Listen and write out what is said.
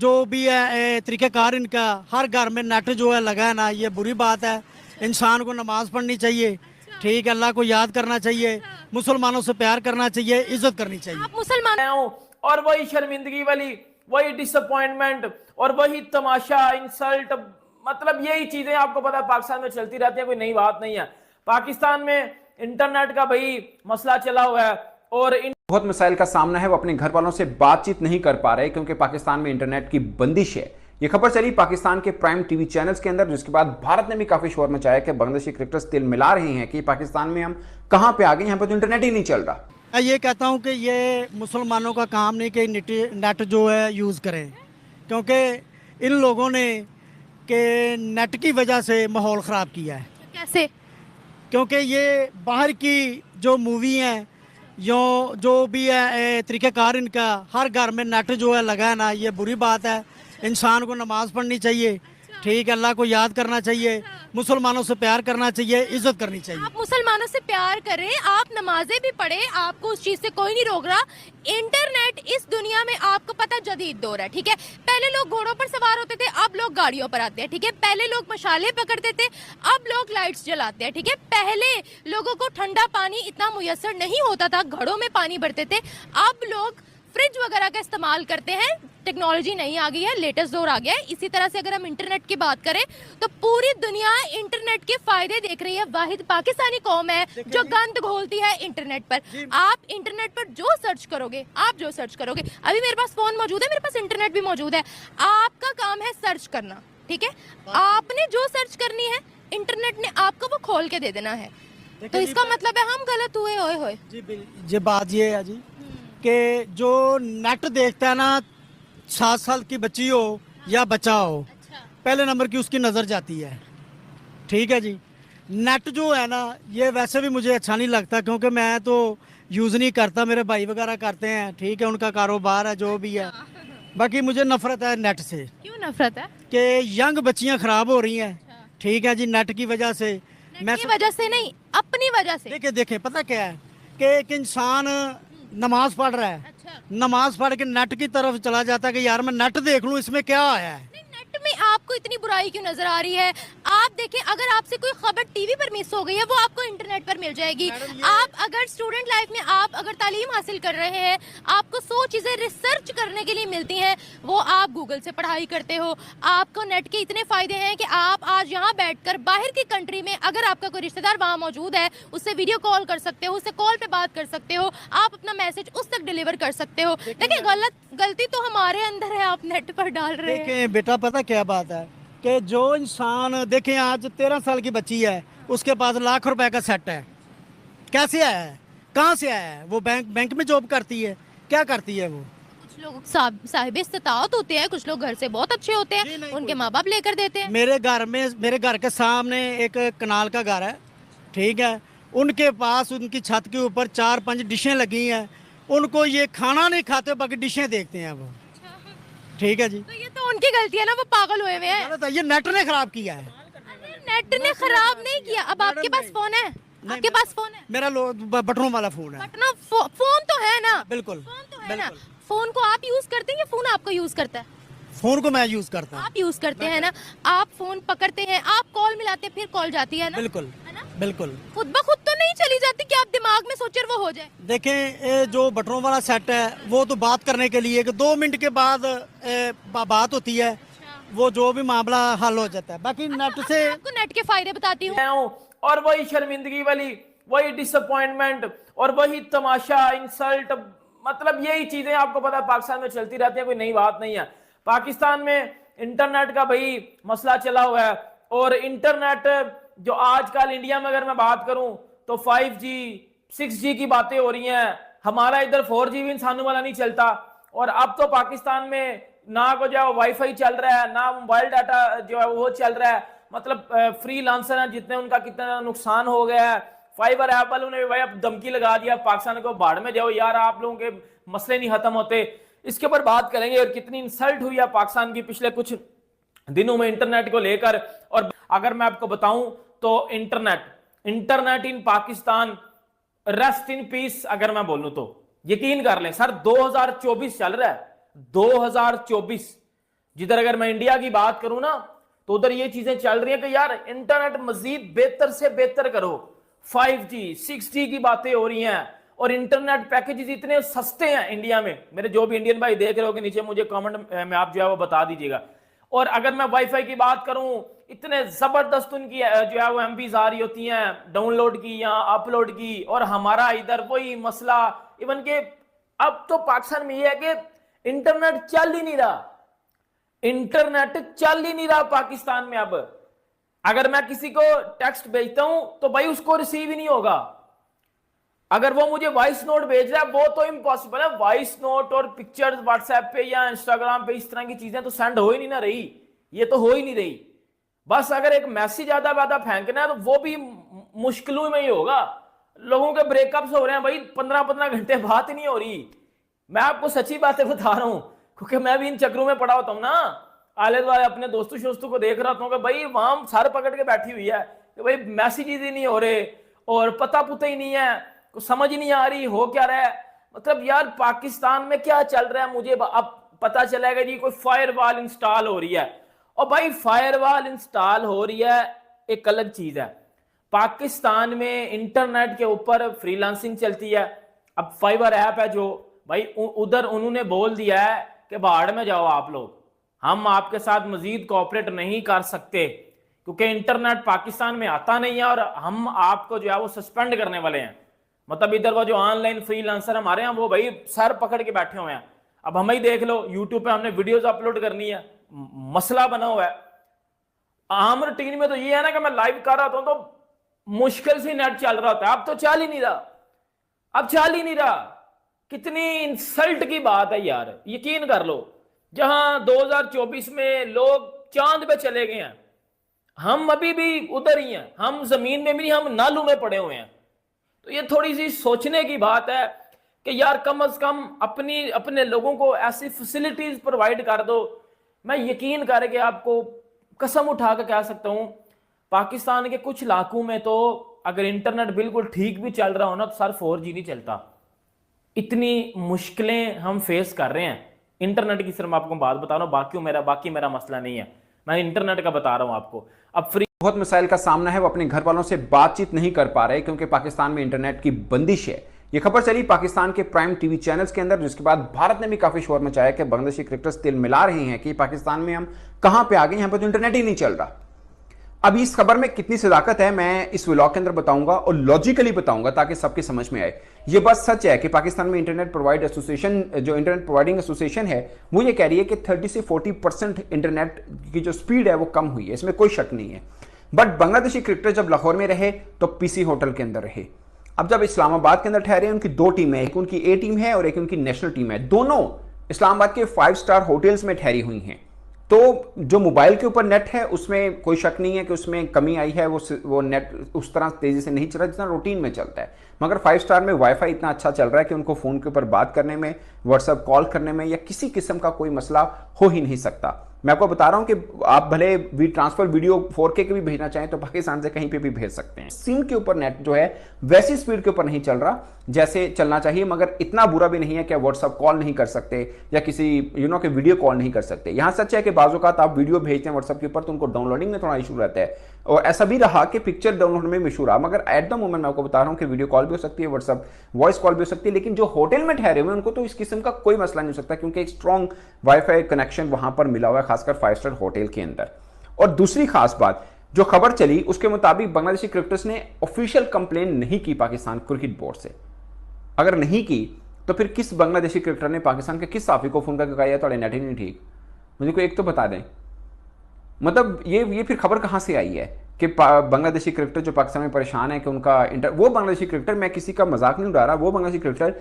जो भी है तरीक़ाकार इनका, हर घर में नेट जो है लगा है ना, ये बुरी बात है। इंसान को नमाज पढ़नी चाहिए, ठीक है, अल्लाह को याद करना चाहिए, मुसलमानों से प्यार करना चाहिए, इज्जत करनी चाहिए। आप मुसलमान और वही शर्मिंदगी वाली, वही डिसअपॉइंटमेंट और वही तमाशा, इंसल्ट, मतलब यही चीजें आपको पता है पाकिस्तान में चलती रहती है, कोई नई बात नहीं है। पाकिस्तान में इंटरनेट का भाई मसला चला हुआ है और बहुत मसाइल का सामना है, वो अपने घर वालों से बातचीत नहीं कर पा रहे क्योंकि पाकिस्तान में इंटरनेट की बंदिश है। ये खबर चली पाकिस्तान के प्राइम टीवी चैनल्स के अंदर, जिसके बाद भारत ने भी काफी शोर मचाया कि बांग्लादेशी क्रिकेटर्स तिल मिला रहे हैं कि पाकिस्तान में हम कहां पे आ गए, यहां पर तो इंटरनेट ही नहीं चल रहा। मैं ये कहता हूँ कि ये मुसलमानों का काम नहीं कि नेट जो है यूज़ करें, क्योंकि इन लोगों ने कि नेट की वजह से माहौल ख़राब किया है। कैसे? क्योंकि ये बाहर की जो मूवी हैं जो भी है तरीक़ाकार इनका, हर घर में नेट जो है लगा है ना, ये बुरी बात है। इंसान को नमाज पढ़नी चाहिए, ठीक है, अल्लाह को याद करना चाहिए, मुसलमानों से प्यार करना चाहिए, इज्जत करनी चाहिए। आप मुसलमानों से प्यार करें, आप नमाजें भी पढ़ें, आपको उस चीज से कोई नहीं रोक रहा। इंटरनेट इस दुनिया में आपको पता जदीद दौर है, ठीक है। पहले लोग घोड़ों पर सवार होते थे, अब लोग गाड़ियों पर आते हैं, ठीक है। पहले लोग मशाले पकड़ते थे, अब लोग लाइट्स जलाते हैं, ठीक है। पहले लोगों को ठंडा पानी इतना मुयस्सर नहीं होता था, घड़ों में पानी भरते थे, अब लोग फ्रिज वगैरह का इस्तेमाल करते हैं। टेक्नोलॉजी नहीं आ गई है, लेटेस्ट दौर आ गया है। इसी तरह से अगर हम इंटरनेट की बात करें तो पूरी दुनिया इंटरनेट के फायदे देख रही है। वाहिद पाकिस्तानी कौम है जो गंद घोलती है इंटरनेट पर। आप इंटरनेट पर जो सर्च करोगे, अभी मेरे पास फोन मौजूद है, मेरे पास इंटरनेट भी मौजूद है। आपका काम है सर्च करना, ठीक है। आपने जो सर्च करनी है, इंटरनेट ने आपको वो खोल के दे देना है। तो इसका मतलब है हम गलत हुए। होए जी बात ये है जी कि जो नेट देखता है ना, 7 साल की बच्ची हो या बच्चा हो, पहले नंबर की उसकी नज़र जाती है, ठीक है जी। नेट जो है ना, ये वैसे भी मुझे अच्छा नहीं लगता, क्योंकि मैं तो यूज़ नहीं करता, मेरे भाई वगैरह करते हैं, ठीक है, उनका कारोबार है जो भी है। बाकी मुझे नफरत है नेट से। क्यों नफरत है? कि यंग बच्चियां ख़राब हो रही हैं, ठीक है जी, नेट की वजह से। नेट की वजह से नहीं, अपनी वजह से। देखे पता क्या है कि एक इंसान नमाज पढ़ रहा है, नमाज पढ़ के नेट की तरफ चला जाता है कि यार मैं नेट देख लूं, इसमें क्या आया है। नेट में आपको इतनी बुराई क्यों नजर आ रही है? आप देखें, अगर आपसे कोई खबर टीवी पर मिस हो गई है, वो आपको इंटरनेट पर मिल जाएगी। आप अगर स्टूडेंट लाइफ में आप अगर तालीम हासिल कर रहे हैं, आपको 100 चीजें रिसर्च करने के लिए मिलती हैं, वो आप गूगल से पढ़ाई करते हो। आपको नेट के इतने फायदे हैं कि आप आज यहाँ बैठकर बाहर की कंट्री में अगर आपका कोई रिश्तेदार वहाँ मौजूद है, उससे वीडियो कॉल कर सकते हो, उससे कॉल पे बात कर सकते हो, आप अपना मैसेज उस तक डिलीवर कर सकते हो। देखिए, गलती तो हमारे अंदर है, आप नेट पर डाल रहे हैं। देखें बेटा, पता क्या बात है कि जो इंसान, देखें आज 13 साल की बच्ची है, उसके पास लाख रुपए का सेट है, कैसे आया है, कहाँ से आया है? वो बैंक में जॉब करती है, क्या करती है वो? कुछ लोग साहिब इस्तात होते हैं, कुछ लोग घर से बहुत अच्छे होते हैं, उनके माँ बाप लेकर देते हैं। मेरे घर के सामने एक कनाल का घर है, ठीक है, उनके पास उनकी छत के ऊपर 4-5 डिशें लगी हैं, उनको ये खाना नहीं खाते, बाकी डिशें देखते हैं वो, ठीक है जी। तो ये तो उनकी गलती है ना, वो पागल हुए हुए हैं। ये नेट ने खराब किया है। नेट ने खराब नहीं किया। अब आपके पास फोन है, आपके पास फोन है, मेरा बटनों वाला फोन है। बटना फोन तो है ना? बिल्कुल, फोन तो है ना। फोन को आप यूज करते हैं या फोन आपको यूज करता है? फोन को मैं यूज करता हूँ। आप यूज करते हैं ना, आप फोन पकड़ते हैं, आप कॉल मिलाते हैं, फिर कॉल जाती है ना। बिल्कुल, बिल्कुल। खुद ब खुद तो नहीं चली जाती कि आप दिमाग में सोचे वो हो जाए। देखें, ये जो बटनों वाला सेट है, वो तो बात करने के लिए कि 2 मिनट के बाद बात होती है, वो जो भी मामला हल हो जाता है। बाकी नेट से आपको नेट के फायदे बताती हूँ। और वही शर्मिंदगी वाली, वही डिसअपॉइंटमेंट और वही तमाशा, इंसल्ट, मतलब यही चीजें आपको पता है पाकिस्तान में चलती रहती है, कोई नई बात नहीं है। पाकिस्तान में इंटरनेट का भाई मसला चला हुआ है और इंटरनेट जो आजकल इंडिया में अगर मैं बात करूं तो 5G 6G की बातें हो रही हैं। हमारा इधर 4G भी इंसानों वाला नहीं चलता। और अब तो पाकिस्तान में ना को जो वाईफाई चल रहा है, ना मोबाइल डाटा जो है वो चल रहा है। मतलब फ्री लांसर है जितने, उनका कितना नुकसान हो गया है। फाइबर ऐप वालों ने भाई अब धमकी लगा दिया पाकिस्तान को, बाढ़ में जाओ यार, आप लोगों के मसले नहीं खत्म होते। इसके ऊपर बात करेंगे और कितनी इंसल्ट हुई है पाकिस्तान की पिछले कुछ दिनों में इंटरनेट को लेकर। और अगर मैं आपको बताऊं तो internet in Pakistan rest in peace अगर मैं बोलूं तो यकीन कर लें सर, 2024 चल रहा है, 2024 जिधर अगर मैं इंडिया की बात करूं ना, तो उधर ये चीजें चल रही हैं कि यार इंटरनेट मजीद बेहतर से बेहतर करो, 5G 6G की बातें हो रही हैं, और इंटरनेट पैकेजेस इतने सस्ते हैं इंडिया में। मेरे जो भी इंडियन भाई देख रहे हो कि नीचे मुझे कमेंट में आप जो है वो बता दीजिएगा। और अगर मैं वाईफाई की बात करूं, इतने जबरदस्त उनकी जो है वो एमबीज आ रही होती हैं डाउनलोड की या अपलोड की, और हमारा इधर वही मसला, इवन के अब तो पाकिस्तान में ये है कि इंटरनेट चल ही नहीं रहा, इंटरनेट चल ही नहीं रहा पाकिस्तान में। अब अगर मैं किसी को टेक्स्ट भेजता हूं तो भाई उसको रिसीव ही नहीं होगा, अगर वो मुझे वॉइस नोट भेज रहा है वो तो इम्पॉसिबल है। वॉइस नोट और पिक्चर्स व्हाट्सएप पे या इंस्टाग्राम पे इस तरह की चीजें तो सेंड हो ही नहीं ना रही, ये तो हो ही नहीं रही। बस अगर एक मैसेज आधा आधा फेंकना है तो वो भी मुश्किलों में ही होगा। लोगों के ब्रेकअप्स हो रहे हैं भाई, 15-15 घंटे बात ही नहीं हो रही। मैं आपको सच्ची बातें बता रहा हूं, क्योंकि मैं भी इन चक्रों में पड़ा होता हूं ना, आले दुआले अपने दोस्तों शोस्तों को देख रहा हूं कि भाई वहां सर पकड़ के बैठी हुई है कि भाई मैसेजेस ही नहीं हो रहे और पता पुता ही नहीं है, कुछ समझ ही नहीं आ रही हो क्या रहा है। मतलब यार पाकिस्तान में क्या चल रहा है, मुझे अब पता चलेगा जी कोई फायरवॉल इंस्टॉल हो रही है। और भाई फायरवॉल इंस्टॉल हो रही है एक अलग चीज है, पाकिस्तान में इंटरनेट के ऊपर फ्रीलांसिंग चलती है। अब फाइबर ऐप है जो भाई उधर उन्होंने बोल दिया है कि बाहर में जाओ आप लोग, हम आपके साथ मजीद कोऑपरेट नहीं कर सकते क्योंकि इंटरनेट पाकिस्तान में आता नहीं है और हम आपको जो है वो सस्पेंड करने वाले हैं। मतलब इधर वो जो ऑनलाइन फ्रीलांसर हमारे यहाँ वो भाई सर पकड़ के बैठे हुए हैं। अब हमें ही देख लो, यूट्यूब पे हमने वीडियोस अपलोड करनी है, मसला बना हुआ है। आम रूटीन में तो ये है ना कि मैं लाइव कर रहा था तो मुश्किल से नेट चल रहा था, अब तो चल ही नहीं रहा, अब चल ही नहीं रहा। कितनी इंसल्ट की बात है यार, यकीन कर लो, जहां 2024 में लोग चांद पे चले गए हैं, हम अभी भी उधर ही हैं, हम जमीन में भी नहीं, हम नालों में पड़े हुए हैं। तो ये थोड़ी सी सोचने की बात है कि यार कम से कम अपने लोगों को ऐसी फैसिलिटीज प्रोवाइड कर दो। मैं यकीन करके आपको कसम उठा कर कह सकता हूं, पाकिस्तान के कुछ इलाकों में तो अगर इंटरनेट बिल्कुल ठीक भी चल रहा हो ना तो सर 4G नहीं चलता। इतनी मुश्किलें हम फेस कर रहे हैं। इंटरनेट की सिर्फ आपको बात बता रहा हूं, बाकी मेरा मसला नहीं है, मैं इंटरनेट का बता रहा हूं आपको। अब फ्री बहुत मसाइल का सामना है, वो अपने घर वालों से बातचीत नहीं कर पा रहे क्योंकि पाकिस्तान में इंटरनेट की बंदिश है। ये खबर चली पाकिस्तान के प्राइम टीवी चैनल्स के अंदर, जिसके बाद भारत ने भी काफी शोर मचाया कि बांग्लादेशी क्रिकेटर्स तिल मिला रहे हैं कि पाकिस्तान में हम कहां पे आ गए, यहां पर तो इंटरनेट ही नहीं चल रहा। अब इस खबर में कितनी सदाकत है मैं इस व्लॉग के अंदर बताऊंगा और लॉजिकली बताऊंगा ताकि सबके समझ में आए। ये बात सच है कि पाकिस्तान में इंटरनेट प्रोवाइड एसोसिएशन, जो इंटरनेट प्रोवाइडिंग एसोसिएशन है, वो ये कह रही है कि 30 से 40% इंटरनेट की जो स्पीड है वो कम हुई है, इसमें कोई शक नहीं है। बट बांग्लादेशी क्रिकेटर जब लाहौर में रहे तो पीसी होटल के अंदर रहे। अब जब इस्लामाबाद के अंदर ठहरे, उनकी दो टीमें, एक उनकी ए टीम है और एक उनकी नेशनल टीम है, दोनों इस्लामाबाद के 5 स्टार होटल्स में ठहरी हुई हैं। तो जो मोबाइल के ऊपर नेट है उसमें कोई शक नहीं है कि उसमें कमी आई है, वो नेट उस तरह तेजी से नहीं चल रहा जितना रूटीन में चलता है। मगर 5 स्टार में वाईफाई इतना अच्छा चल रहा है कि उनको फोन के ऊपर बात करने में, व्हाट्सएप कॉल करने में या किसी किस्म का कोई मसला हो ही नहीं सकता। मैं आपको बता रहा हूं कि आप भले ट्रांसफर वीडियो 4K के भी भेजना चाहें तो पाकिस्तान से कहीं पे भी भेज सकते हैं। सिम के ऊपर नेट जो है वैसी स्पीड के ऊपर नहीं चल रहा जैसे चलना चाहिए, मगर इतना बुरा भी नहीं है कि व्हाट्सएप कॉल नहीं कर सकते या किसी के वीडियो कॉल नहीं कर सकते। यहां सच है कि बाज़ औक़ात आप वीडियो भेजते हैं व्हाट्सएप के ऊपर तो उनको डाउनलोडिंग में थोड़ा इशू रहता है, और ऐसा भी रहा कि पिक्चर डाउनलोड में इशू रहा। मगर एट द मोमेंट मैं आपको बता रहा हूं कि वीडियो कॉल भी हो सकती है, व्हाट्सएप वॉइस कॉल भी हो सकती है। लेकिन जो होटल में ठहरे हुए उनको तो इस किस्म का कोई मसला नहीं हो सकता क्योंकि एक स्ट्रॉन्ग वाईफाई कनेक्शन वहां पर मिला हुआ है, खासकर 5 स्टार होटल के अंदर। और दूसरी खास बात जो खबर चली उसके मुताबिक बांग्लादेशी क्रिकेटर्स ने ऑफिशियल कंप्लेन नहीं की पाकिस्तान क्रिकेट बोर्ड से। अगर नहीं की तो फिर किस बांग्लादेशी क्रिकेटर ने पाकिस्तान के किस साफी को फोन करके कहा थोड़े नेट ही नहीं ठीक? मुझे को एक तो बता दें, मतलब ये फिर खबर कहां से आई है कि बांग्लादेशी क्रिकेटर जो पाकिस्तान में परेशान है कि उनका वो बांग्लादेशी क्रिकेटर, मैं किसी का मजाक नहीं उड़ा रहा, वो बांग्लादेशी क्रिकेटर